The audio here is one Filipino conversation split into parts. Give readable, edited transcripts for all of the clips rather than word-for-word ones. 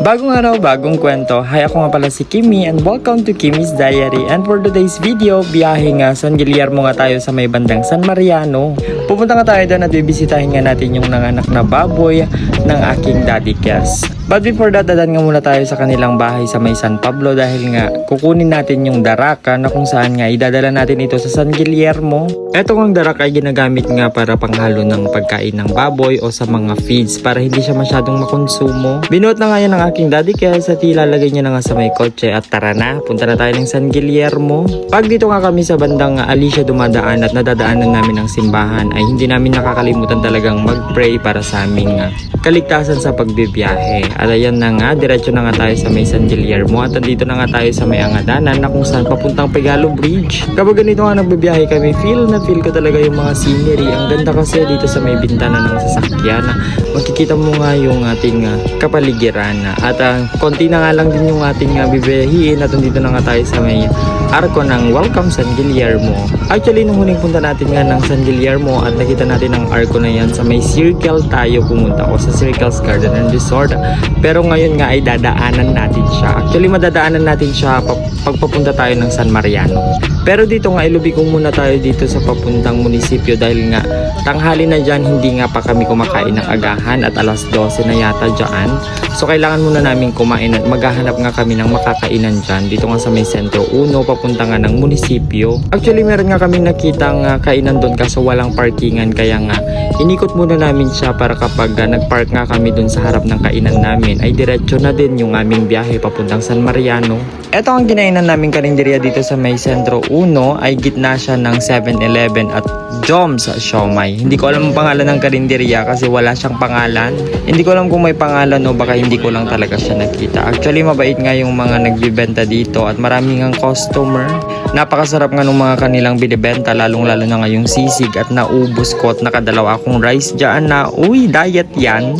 Bagong araw, bagong kwento. Hi, ako nga pala si Kimi and welcome to Kimi's Diary. And for today's video, biyahe nga San Guillermo nga tayo sa may bandang San Mariano. Pupunta nga tayo doon at bibisitahin nga natin yung nanganak na baboy ng aking daddy Kes. But before that, dadan nga muna tayo sa kanilang bahay sa may San Pablo dahil nga kukunin natin yung daraka na kung saan nga idadala natin ito sa San Guillermo. Ito kong daraka ay ginagamit nga para panghalo ng pagkain ng baboy o sa mga feeds para hindi siya masyadong makonsumo. Binuot na nga yan ng aking daddy kaya sa ilalagay niya na nga sa may kotse at tara na, punta na tayo ng San Guillermo. Pag dito nga kami sa bandang Alicia dumadaan at nadadaanan namin ang simbahan ay hindi namin nakakalimutan talagang mag-pray para sa aming kaligtasan sa pagbibiyahe. At ayan na nga, diretso na nga tayo sa may San Guillermo at andito na nga tayo sa may Angadanan na kung saan papuntang Pegalo Bridge. Kapag ganito nga nagbibiyahe kami, feel ko talaga yung mga scenery. Ang ganda kasi dito sa may bintana ng sasakyan. Makikita mo nga yung ating kapaligiran. At konti na nga lang din yung ating bibiyahiin at andito na nga tayo sa may arko ng Welcome San Guillermo. Actually, nung huling punta natin nga ng San Guillermo at nakita natin ang arko na yan sa may Circle tayo pumunta ko sa Circle's Garden and Resort. Pero ngayon nga ay dadaanan natin siya. Actually, madadaanan natin siya pagpapunta tayo ng San Mariano. Pero dito nga, ilubikong muna tayo dito sa papuntang munisipyo dahil nga tanghali na dyan, hindi nga pa kami kumakain ng agahan at alas 12 na yata dyan. So kailangan muna namin kumain at maghahanap nga kami ng makakainan dyan. Dito nga sa may Sentro 1, papunta nga ng munisipyo. Actually, meron nga kaming nakitang kainan doon kaso walang parkingan kaya nga inikot muna namin siya para kapag nagpark nga kami doon sa harap ng kainan namin ay diretso na din yung aming biyahe papuntang San Mariano. Ito ang kinainan naming karinderya dito sa may Sentro 1 ay gitna siya ng 7-Eleven at Joms Siomai. Hindi ko alam ang pangalan ng karinderya kasi wala siyang pangalan. Hindi ko alam kung may pangalan o baka hindi ko lang talaga siya nakita. Actually, mabait nga yung mga nagbibenta dito at maraming ang customer. Napakasarap nga ng mga kanilang binibenta lalong-lalo na ngayong sisig at naubos ko at nakadalawa akong rice dyan na uy, diet yan.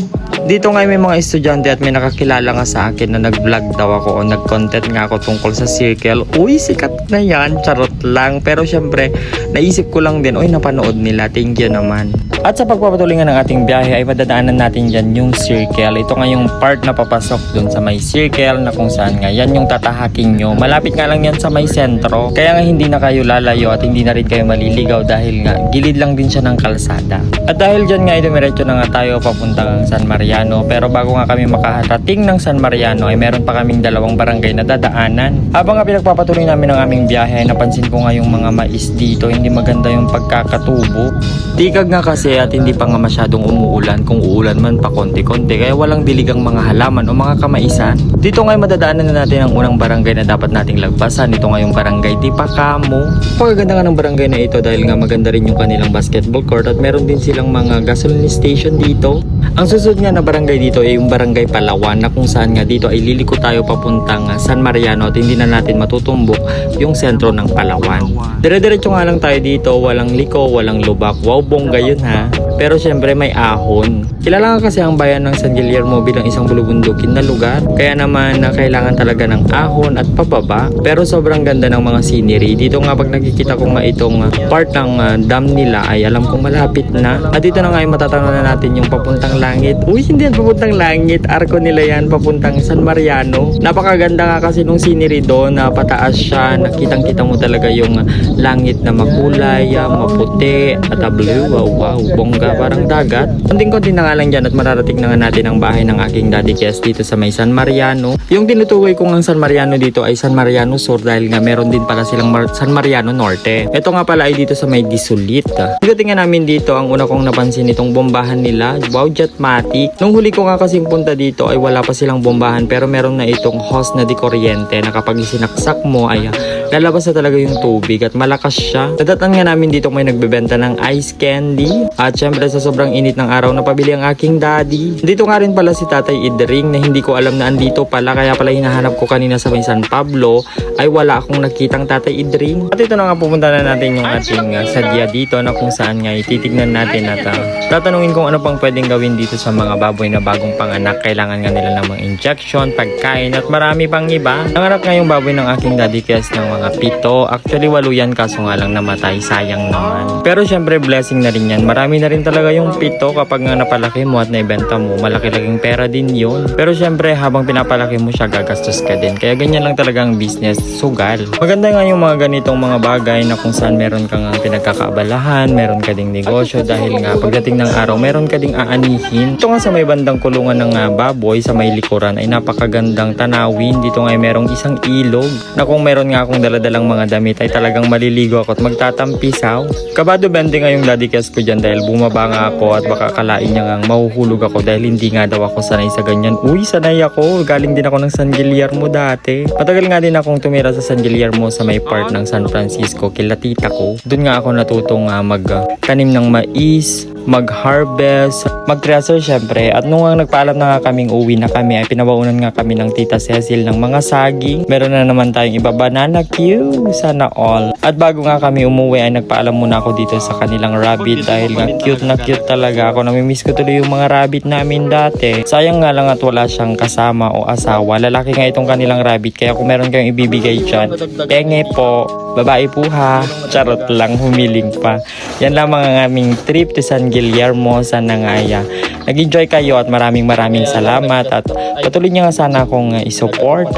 Dito nga may mga estudyante at may nakakilala nga sa akin na nag-vlog daw ako o nag-content nga ako tungkol sa Circle. Uy, sikat na yan, charot lang. Pero syempre, naisip ko lang din, uy, napanood nila, thank you naman. At sa pagpapatuloy nga ng ating biyahe ay madadaanan natin dyan yung Circle. Ito nga yung part na papasok dun sa may Circle na kung saan nga yan yung tatahaking nyo. Malapit nga lang yan sa may sentro. Kaya nga hindi na kayo lalayo at hindi na rin kayo maliligaw dahil nga gilid lang din siya ng kalsada. At dahil dyan nga dumiretso na nga tayo papuntang San Mariano. Pero bago nga kami makaharating ng San Mariano ay meron pa kaming dalawang barangay na dadaanan. Habang nga pinagpapatuloy namin ang aming biyahe ay napansin ko nga yung mga mais dito. Hindi maganda yung pagkakatubo. Tikag nga kasi at hindi pa nga masyadong umuulan. Kung uulan man pa konti-konti kaya walang diligang mga halaman o mga kamaisan. Dito nga madadaanan na natin ang unang barangay na dapat nating lagpasan. Ito nga yung barangay Tipacamo. Pagkaganda nga ng barangay na ito dahil nga maganda rin yung kanilang basketball court at meron din silang mga gasoline station dito. Ang susunod nga na barangay dito ay yung barangay Palawan na kung saan nga dito ay liliko tayo papuntang San Mariano at hindi na natin matutumbok yung sentro ng Palawan. Dire-diretso nga lang tayo dito, walang liko, walang lubak. Wow, bongga yun ha. Pero syempre may ahon. Kilala nga kasi ang bayan ng San Guillermo bilang isang bulubundukin na lugar. Kaya naman kailangan talaga ng ahon at pababa. Pero sobrang ganda ng mga scenery. Dito nga pag nakikita ko nga itong part ng dam nila ay alam kong malapit na. At dito na nga ay matatanaw na natin yung papuntang langit. Uy, hindi yan papuntang langit. Arko nila yan papuntang San Mariano. Napakaganda nga kasi nung scenery doon na pataas siya. Nakitang-kita mo talaga yung langit na makulay, maputi at blue. Wow, bongga. Parang dagat. Konting-konti na nga lang dyan at mararating na nga natin ang bahay ng aking daddy Kes dito sa may San Mariano. Yung tinutukoy kong ang San Mariano dito ay San Mariano Sur dahil nga meron din pala silang San Mariano Norte. Ito nga pala ay dito sa may Disulit. Pagdating nga namin dito, ang una kong napansin itong bombahan nila. Wow, Jetmatic. Nung huli ko nga kasing punta dito ay wala pa silang bombahan pero meron na itong hose na di kuryente na kapag isinaksak mo ay lalabas na talaga yung tubig at malakas siya. Nadatan nga namin dito may nagbebenta ng ice candy at syempre sa sobrang init ng araw napabili ang aking daddy. Dito nga rin pala si Tatay Idring na hindi ko alam na andito pala kaya pala hinahanap ko kanina sa may San Pablo ay wala akong nakitang Tatay Idring. At ito na nga pupunta na natin yung ating sadya dito na kung saan nga ititignan natin at Tatanungin kung ano pang pwedeng gawin dito sa mga baboy na bagong panganak. Kailangan nga nila ng mga injection, pagkain at marami pang iba. Nanganak nga yung baboy ng aking daddy Kes ng mga 7. Actually 8 yan kaso nga lang namatay, sayang naman. Pero syempre blessing na rin yan. Marami na rin talaga yung 7 kapag nga napalaki mo at naibenta mo. Malaki-laking pera din yun. Pero syempre habang pinapalaki mo siya gagastos ka din. Kaya ganyan lang talaga ang business, sugal. Maganda nga yung mga ganitong mga bagay na kung saan meron kang pinagkakaabalahan, meron ka ding negosyo dahil nga pagdating ng araw meron ka ding aanihin. Ito nga sa may bandang kulungan ng baboy sa may likuran ay napakagandang tanawin. Dito nga ay merong isang ilog na kung meron nga akong daladalang mga damit ay talagang maliligo ako at magtatampisaw. Kabado bente nga yung daddy Kes ko dyan dahil bumaba nga ako at baka kalain niya nga mahuhulog ako dahil hindi nga daw ako sanay sa ganyan. Uy, sanay ako. Galing din ako ng San Guillermo dati. Matagal nga din akong tumira sa San Guillermo sa may part ng San Francisco kila tita ko. Doon nga ako natutong magtanim ng mais, mag-harvest, mag-treasure syempre. At nung nagpaalam na nga kaming uwi na kami ay pinabaunan nga kami ng tita Cecil ng mga saging. Meron na naman tayong iba banana cue, sana all. At bago nga kami umuwi ay nagpaalam muna ako dito sa kanilang rabbit dahil nga cute na cute talaga ako. Namimiss ko tuloy yung mga rabbit namin dati. Sayang nga lang at wala siyang kasama o asawa. Lalaki nga itong kanilang rabbit kaya kung meron kayong ibibigay dyan, penge po. Babae po ha. Charot lang, humiling pa. Yan lamang ang aming trip to San Guillermo sa Nangaya. Nag-enjoy kayo at maraming salamat at patuloy niyo nga sana akong isupport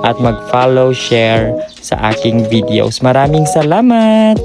at mag-follow, share sa aking videos. Maraming salamat!